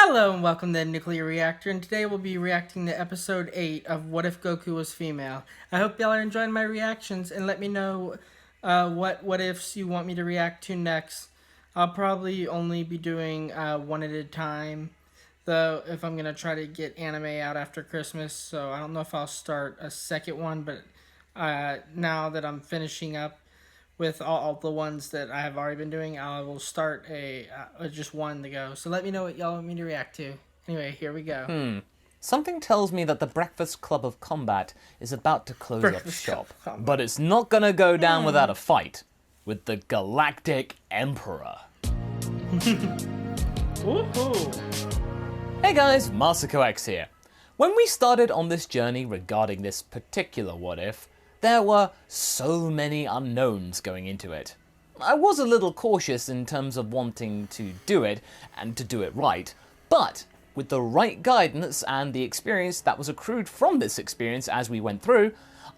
Hello and welcome to Nuclear Reactor, and today we'll be reacting to episode 8 of What If Goku Was Female. I hope y'all are enjoying my reactions, and let me know what ifs you want me to react to next. I'll probably only be doing one at a time, though, if I'm going to try to get anime out after Christmas, so I don't know if I'll start a second one, but now that I'm finishing up with all the ones that I have already been doing, I will start just one to go. So let me know what y'all want me to react to. Anyway, here we go. Something tells me that the Breakfast Club of Combat is about to close up shop. But it's not gonna go down without a fight with the Galactic Emperor. Woohoo! Hey guys, MasakoX here. When we started on this journey regarding this particular what if, there were so many unknowns going into it. I was a little cautious in terms of wanting to do it, and to do it right, but with the right guidance and the experience that was accrued from this experience as we went through,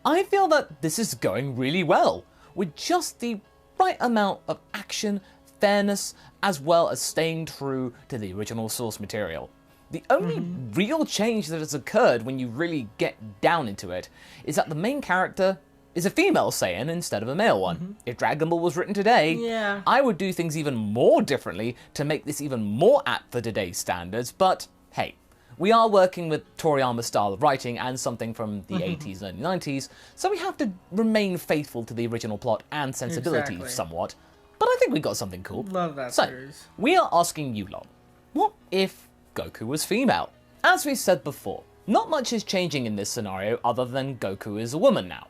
I feel that this is going really well, with just the right amount of action, fairness, as well as staying true to the original source material. The only real change that has occurred when you really get down into it is that the main character is a female Saiyan instead of a male one. If Dragon Ball was written today, I would do things even more differently to make this even more apt for today's standards, but hey, we are working with Toriyama's style of writing and something from the 80s and early 90s, so we have to remain faithful to the original plot and sensibility somewhat, but I think we got something cool. Love that so, series. we are asking you lot, what if Goku was female? As we said before, not much is changing in this scenario other than Goku is a woman now.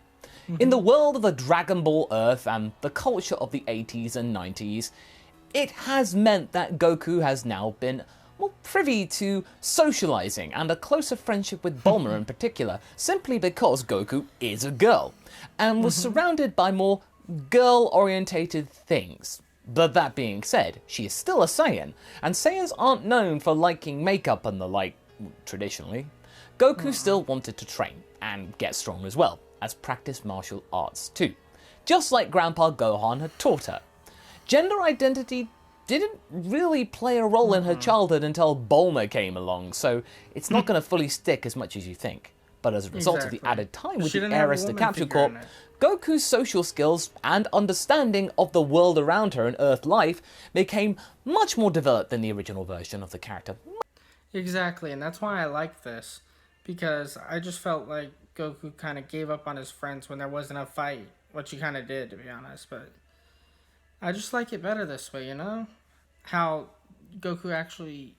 In the world of the Dragon Ball Earth and the culture of the 80s and 90s, it has meant that Goku has now been more privy to socializing and a closer friendship with Bulma in particular, simply because Goku is a girl, and was surrounded by more girl-orientated things. But that being said, she is still a Saiyan, and Saiyans aren't known for liking makeup and the like, traditionally. Goku still wanted to train, and get strong as well, as practice martial arts too, just like Grandpa Gohan had taught her. Gender identity didn't really play a role in her childhood until Bulma came along, so it's not going to fully stick as much as you think. But as a result of the added time with the heiress to Capsule Corp, Goku's social skills and understanding of the world around her and Earth life became much more developed than the original version of the character. Exactly, and that's why I like this, because I just felt like Goku kind of gave up on his friends when there wasn't a fight, which he kind of did, to be honest, but I just like it better this way, you know? How Goku actually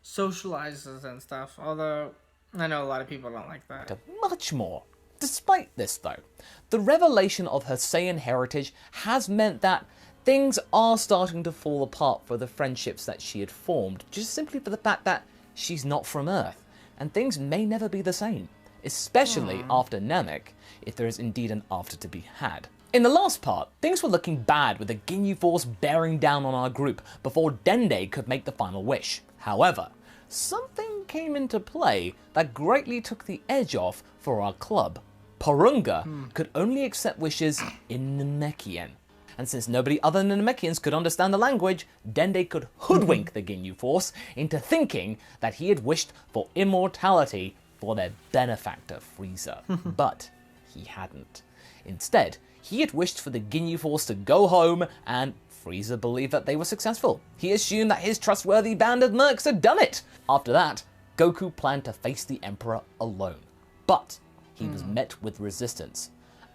socializes and stuff, although I know a lot of people don't like that. Much more. Despite this though, the revelation of her Saiyan heritage has meant that things are starting to fall apart for the friendships that she had formed, just simply for the fact that she's not from Earth, and things may never be the same. Especially after Namek, if there is indeed an after to be had. In the last part, things were looking bad with the Ginyu Force bearing down on our group before Dende could make the final wish. However, something came into play that greatly took the edge off for our club. Porunga could only accept wishes in Namekian. And since nobody other than Namekians could understand the language, Dende could hoodwink the Ginyu Force into thinking that he had wished for immortality for their benefactor, Frieza. But he hadn't. Instead, he had wished for the Ginyu Force to go home, and Frieza believed that they were successful. He assumed that his trustworthy band of mercs had done it. After that, Goku planned to face the Emperor alone. But he was met with resistance,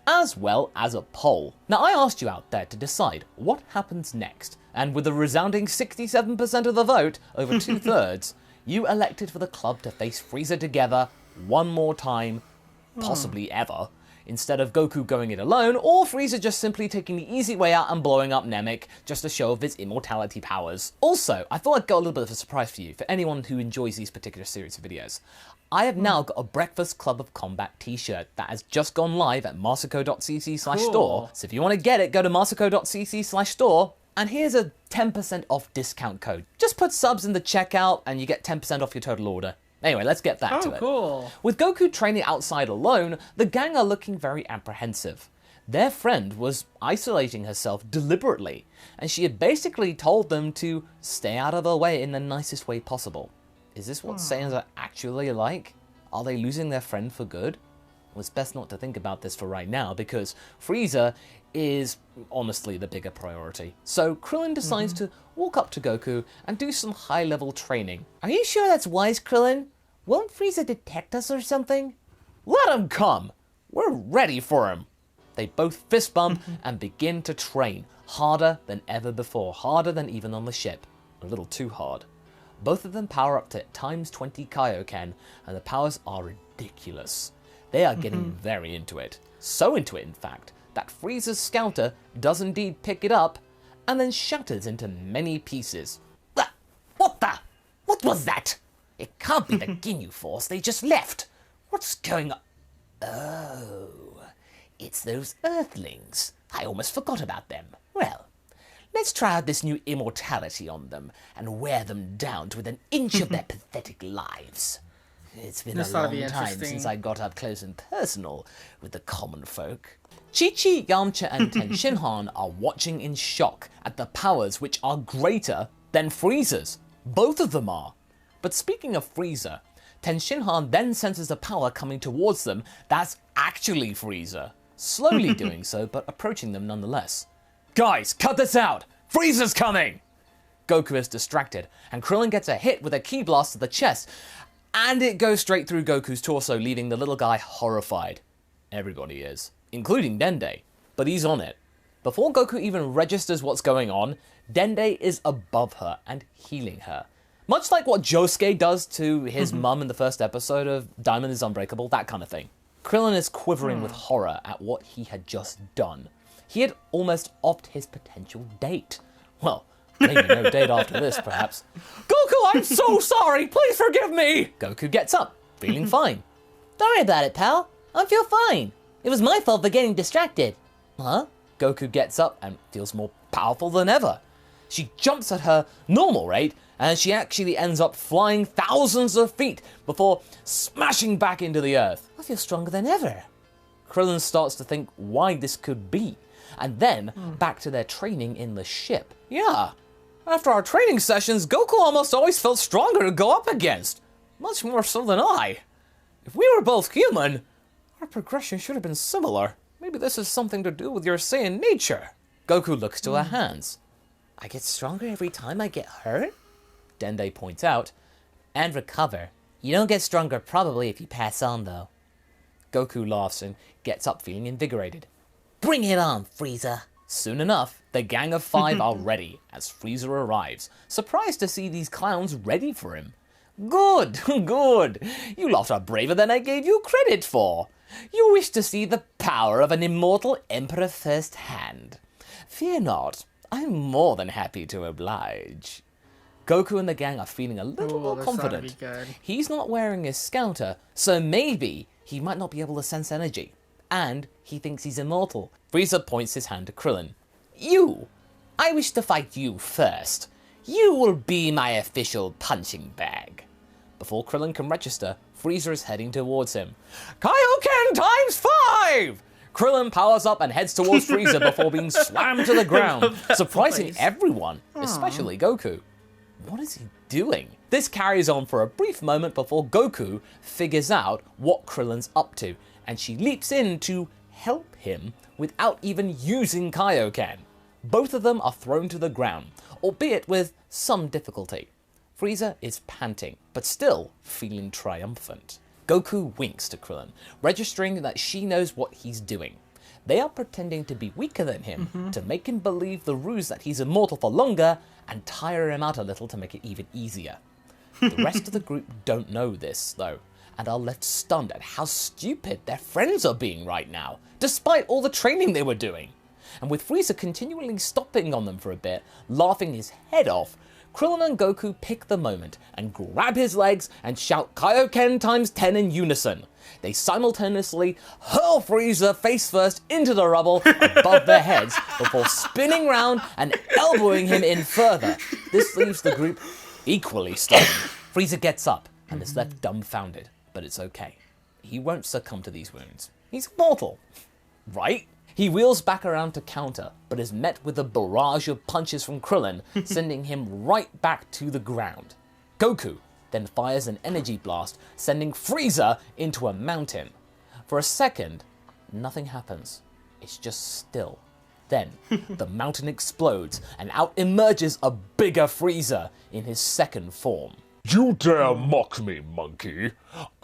as well as a poll. Now, I asked you out there to decide what happens next, and with a resounding 67% of the vote, over 2/3, you elected for the club to face Frieza together one more time, possibly ever, instead of Goku going it alone, or Frieza just simply taking the easy way out and blowing up Namek just to show off his immortality powers. Also, I thought I'd got a little bit of a surprise for you, for anyone who enjoys these particular series of videos. I have now got a Breakfast Club of Combat t-shirt that has just gone live at masako.cc/store, so if you want to get it, go to masako.cc/store, and here's a 10% off discount code. Just put subs in the checkout and you get 10% off your total order. Anyway, let's get back to it. Cool. With Goku training outside alone, the gang are looking very apprehensive. Their friend was isolating herself deliberately, and she had basically told them to stay out of her way in the nicest way possible. Is this what Saiyans are actually like? Are they losing their friend for good? Well, it's best not to think about this for right now, because Frieza is honestly the bigger priority. So Krillin decides to walk up to Goku and do some high-level training. Are you sure that's wise, Krillin? Won't Frieza detect us or something? Let him come! We're ready for him! They both fist bump and begin to train, harder than ever before, harder than even on the ship. A little too hard. Both of them power up to times 20 Kaioken, and the powers are ridiculous. They are getting very into it. So into it, in fact, that Frieza's scouter does indeed pick it up, and then shatters into many pieces. What the? What was that? It can't be the Ginyu Force, they just left. What's going on? Oh, it's those Earthlings. I almost forgot about them. Well, let's try out this new immortality on them and wear them down to within an inch of their pathetic lives. It's been a long time since I got up close and personal with the common folk. Chi-Chi, Yamcha and Tenshinhan are watching in shock at the powers which are greater than Frieza's. Both of them are. But speaking of Frieza, Tenshinhan then senses a power coming towards them that's actually Frieza. Slowly doing so, but approaching them nonetheless. Guys, cut this out! Frieza's coming! Goku is distracted, and Krillin gets a hit with a ki blast to the chest, and it goes straight through Goku's torso, leaving the little guy horrified. Everybody is, including Dende, but he's on it. Before Goku even registers what's going on, Dende is above her and healing her. Much like what Josuke does to his mum in the first episode of Diamond is Unbreakable, that kind of thing. Krillin is quivering with horror at what he had just done. He had almost offed his potential date. Well, maybe no date after this, perhaps. Goku, I'm so sorry! Please forgive me! Goku gets up, feeling fine. Don't worry about it, pal. I feel fine. It was my fault for getting distracted. Huh? Goku gets up and feels more powerful than ever. She jumps at her normal rate, and she actually ends up flying thousands of feet before smashing back into the earth. I feel stronger than ever. Krillin starts to think why this could be, and then back to their training in the ship. Yeah, after our training sessions, Goku almost always felt stronger to go up against. Much more so than I. If we were both human, our progression should have been similar. Maybe this has something to do with your Saiyan nature. Goku looks to her hands. I get stronger every time I get hurt? Dende points out. And recover. You don't get stronger probably if you pass on, though. Goku laughs and gets up feeling invigorated. Bring it on, Frieza. Soon enough, the gang of 5 are ready as Frieza arrives, surprised to see these clowns ready for him. Good, good. You lot are braver than I gave you credit for. You wish to see the power of an immortal emperor firsthand. Fear not, I'm more than happy to oblige. Goku and the gang are feeling a little more confident. He's not wearing his scouter, so maybe he might not be able to sense energy. And he thinks he's immortal. Frieza points his hand to Krillin. You! I wish to fight you first. You will be my official punching bag. Before Krillin can register, Frieza is heading towards him. Kaioken times 5! Krillin powers up and heads towards Frieza before being slammed to the ground, surprising everyone, especially Goku. What is he doing? This carries on for a brief moment before Goku figures out what Krillin's up to, and she leaps in to help him without even using Kaioken. Both of them are thrown to the ground, albeit with some difficulty. Frieza is panting, but still feeling triumphant. Goku winks to Krillin, registering that she knows what he's doing. They are pretending to be weaker than him to make him believe the ruse that he's immortal for longer and tire him out a little to make it even easier. The rest of the group don't know this, though, and are left stunned at how stupid their friends are being right now, despite all the training they were doing. And with Frieza continually stopping on them for a bit, laughing his head off, Krillin and Goku pick the moment and grab his legs and shout Kaioken times 10 in unison. They simultaneously hurl Frieza face first into the rubble above their heads before spinning round and elbowing him in further. This leaves the group equally stunned. Frieza gets up and is left dumbfounded, but it's okay. He won't succumb to these wounds. He's mortal, right? He wheels back around to counter, but is met with a barrage of punches from Krillin, sending him right back to the ground. Goku, then fires an energy blast, sending Frieza into a mountain. For a second, nothing happens. It's just still. Then, the mountain explodes, and out emerges a bigger Frieza in his second form. You dare mock me, monkey?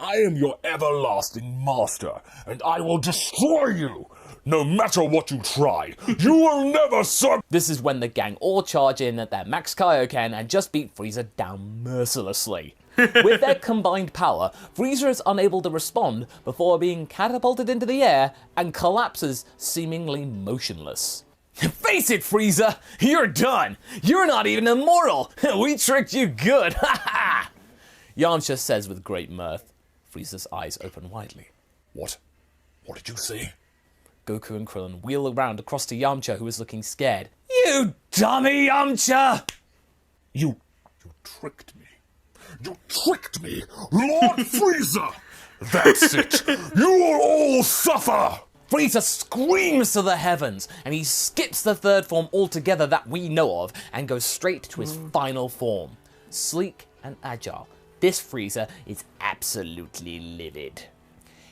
I am your everlasting master, and I will destroy you! No matter what you try, you will never This is when the gang all charge in at their Max Kaioken and just beat Frieza down mercilessly. With their combined power, Frieza is unable to respond before being catapulted into the air and collapses seemingly motionless. Face it, Frieza! You're done! You're not even immortal! We tricked you good! Ha ha! Yamcha says with great mirth. Frieza's eyes open widely. What? What did you say? Goku and Krillin wheel around across to Yamcha, who is looking scared. You dummy, Yamcha! You tricked me. You tricked me! Lord Frieza! That's it! You will all suffer! Frieza screams to the heavens, and he skips the third form altogether that we know of, and goes straight to his final form. Sleek and agile, this Frieza is absolutely livid.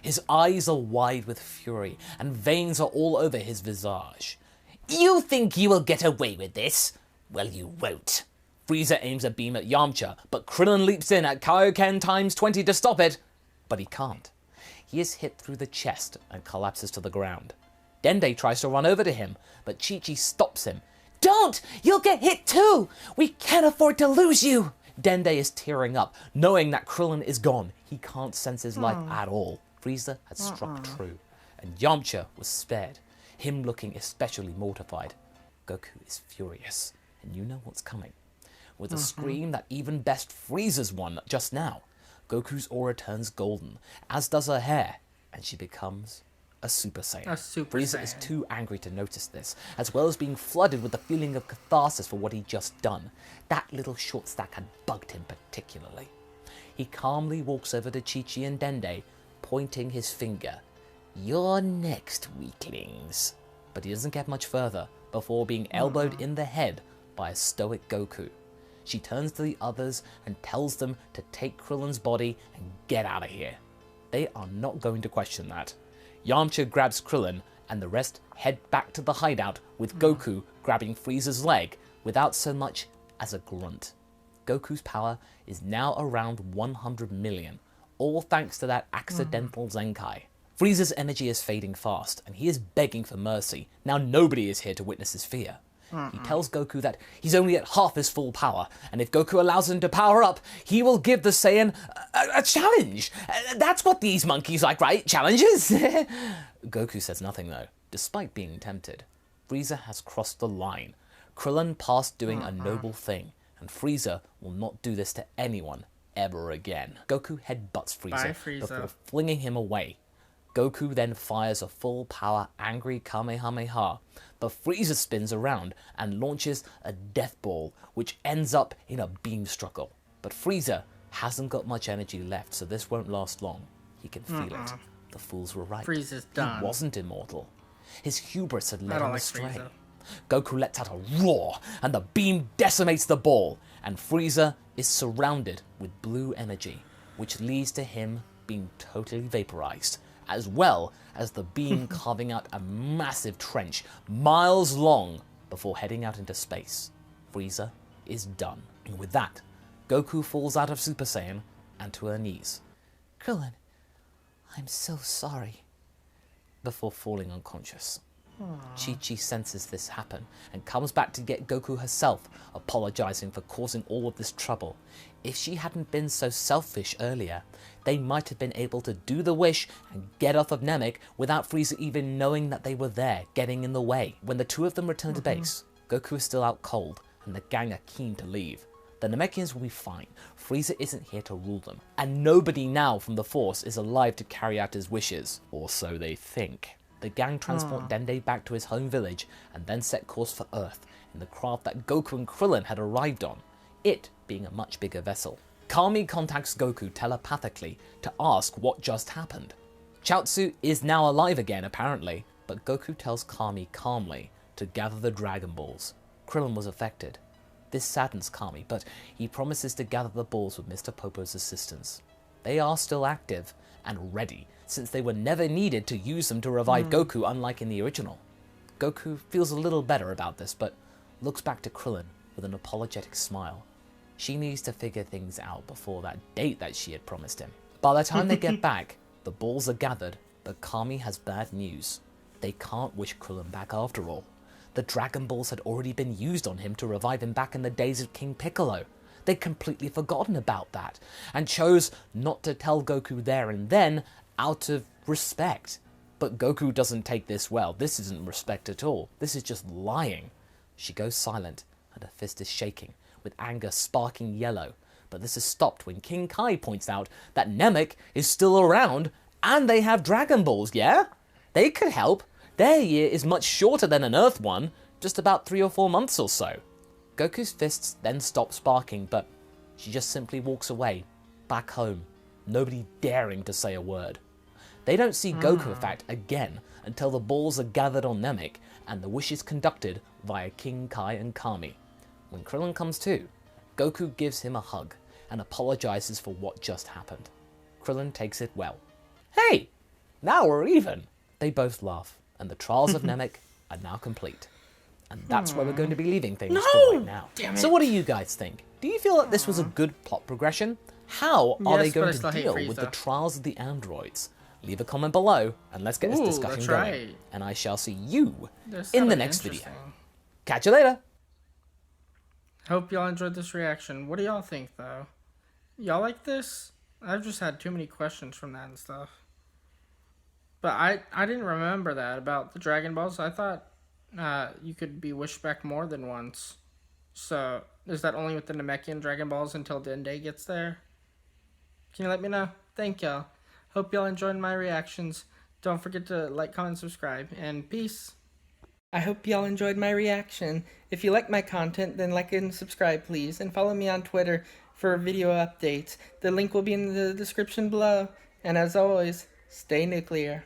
His eyes are wide with fury, and veins are all over his visage. You think you will get away with this? Well, you won't. Frieza aims a beam at Yamcha, but Krillin leaps in at Kaioken times 20 to stop it. But he can't. He is hit through the chest and collapses to the ground. Dende tries to run over to him, but Chi-Chi stops him. Don't! You'll get hit too! We can't afford to lose you! Dende is tearing up, knowing that Krillin is gone. He can't sense his life at all. Frieza had struck true, and Yamcha was spared, him looking especially mortified. Goku is furious, and you know what's coming. With a scream that even best Frieza's one just now, Goku's aura turns golden, as does her hair, and she becomes a Super Saiyan. Frieza is too angry to notice this, as well as being flooded with the feeling of catharsis for what he'd just done. That little short stack had bugged him particularly. He calmly walks over to Chi-Chi and Dende, pointing his finger. You're next, weaklings. But he doesn't get much further before being elbowed in the head by a stoic Goku. She turns to the others and tells them to take Krillin's body and get out of here. They are not going to question that. Yamcha grabs Krillin, and the rest head back to the hideout with Goku grabbing Frieza's leg without so much as a grunt. Goku's power is now around 100 million, all thanks to that accidental Zenkai. Frieza's energy is fading fast, and he is begging for mercy. Now nobody is here to witness his fear. He tells Goku that he's only at half his full power, and if Goku allows him to power up, he will give the Saiyan a challenge. That's what these monkeys like, right? Challenges? Goku says nothing though, despite being tempted. Frieza has crossed the line. Krillin passed doing a noble thing, and Frieza will not do this to anyone ever again. Goku headbutts Frieza before flinging him away. Goku then fires a full power angry Kamehameha, but Frieza spins around and launches a death ball, which ends up in a beam struggle. But Frieza hasn't got much energy left, so this won't last long. He can feel it. The fools were right. Frieza's done. He wasn't immortal. His hubris had led him astray. Goku lets out a roar, and the beam decimates the ball, and Frieza is surrounded with blue energy, which leads to him being totally vaporized, as well as the beam carving out a massive trench miles long before heading out into space. Frieza is done. And with that, Goku falls out of Super Saiyan and to her knees. Krillin, I'm so sorry. Before falling unconscious. Chi-Chi senses this happen and comes back to get Goku herself, apologizing for causing all of this trouble. If she hadn't been so selfish earlier, they might have been able to do the wish and get off of Namek without Frieza even knowing that they were there, getting in the way. When the two of them return to base, Goku is still out cold and the gang are keen to leave. The Namekians will be fine. Frieza isn't here to rule them, and nobody now from the Force is alive to carry out his wishes, or so they think. The gang transport Dende back to his home village and then set course for Earth in the craft that Goku and Krillin had arrived on, it being a much bigger vessel. Kami contacts Goku telepathically to ask what just happened. Chaozu is now alive again apparently, but Goku tells Kami calmly to gather the Dragon Balls. Krillin was affected. This saddens Kami, but he promises to gather the balls with Mr. Popo's assistance. They are still active and ready, since they were never needed to use them to revive Goku, unlike in the original. Goku feels a little better about this, but looks back to Krillin with an apologetic smile. She needs to figure things out before that date that she had promised him. By the time they get back, the balls are gathered, but Kami has bad news. They can't wish Krillin back after all. The Dragon Balls had already been used on him to revive him back in the days of King Piccolo. They'd completely forgotten about that, and chose not to tell Goku there and then out of respect. But Goku doesn't take this well. This isn't respect at all. This is just lying. She goes silent, and her fist is shaking, with anger sparking yellow. But this is stopped when King Kai points out that Namek is still around, and they have Dragon Balls, yeah? They could help. Their year is much shorter than an Earth one, just about 3 or 4 months or so. Goku's fists then stop sparking, but she just simply walks away, back home, nobody daring to say a word. They don't see Goku, in fact, again, until the balls are gathered on Namek, and the wish is conducted via King Kai and Kami. When Krillin comes to, Goku gives him a hug, and apologizes for what just happened. Krillin takes it well. Hey, now we're even. They both laugh, and the trials of Namek are now complete. And that's where we're going to be leaving things for right now. Damn it. So what do you guys think? Do you feel that this was a good plot progression? How are they Yes, but I going still to hate deal with the Frieza. trials of the androids? Leave a comment below, and let's get this Ooh, discussion that's going. right. And I shall see you This in the sounded next video. interesting. Catch you later! Hope y'all enjoyed this reaction. What do y'all think, though? Y'all like this? I've just had too many questions from that and stuff. But I didn't remember that about the Dragon Balls. I thought you could be wished back more than once. So, is that only with the Namekian Dragon Balls until Dende gets there? Can you let me know? Thank y'all. Hope y'all enjoyed my reactions. Don't forget to like, comment, subscribe, and peace. I hope y'all enjoyed my reaction. If you like my content, then like and subscribe, please. And follow me on Twitter for video updates. The link will be in the description below. And as always, stay nuclear.